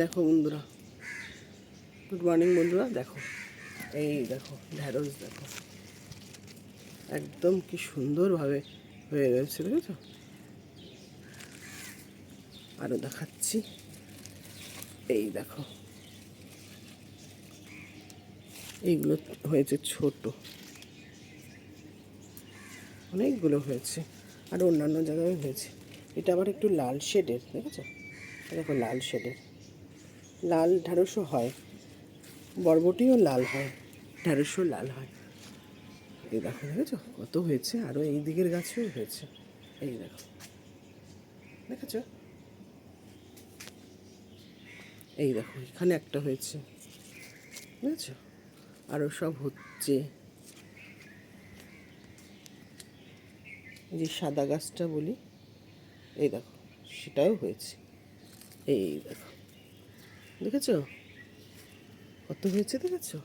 দেখো বন্ধুরা, good morning বন্ধুরা। দেখো, এই দেখো ঢ্যাঁড়স, দেখো একদম কি সুন্দরভাবে হয়ে রয়েছে, দেখেছো? আরও দেখাচ্ছি, এই দেখো এইগুলো হয়েছে ছোট, অনেকগুলো হয়েছে, আর অন্যান্য জায়গায় হয়েছে। এটা আবার একটু লাল শেডের, দেখেছো? দেখো লাল শেডের, লাল ঢ্যাঁড়সও হয়, বরবটিও লাল হয়, ঢ্যাঁড়সও লাল হয়। এই দেখো, দেখেছো কত হয়েছে? আরও এই দিকের গাছেও হয়েছে, এই দেখো, দেখেছো? এই দেখো এখানে একটা হয়েছে, বুঝেছো? আরও সব হচ্ছে। যে সাদা গাছটা বলি, এই দেখো সেটাও হয়েছে, এই দেখো, দেখেছো কত হয়েছে, দেখেছো?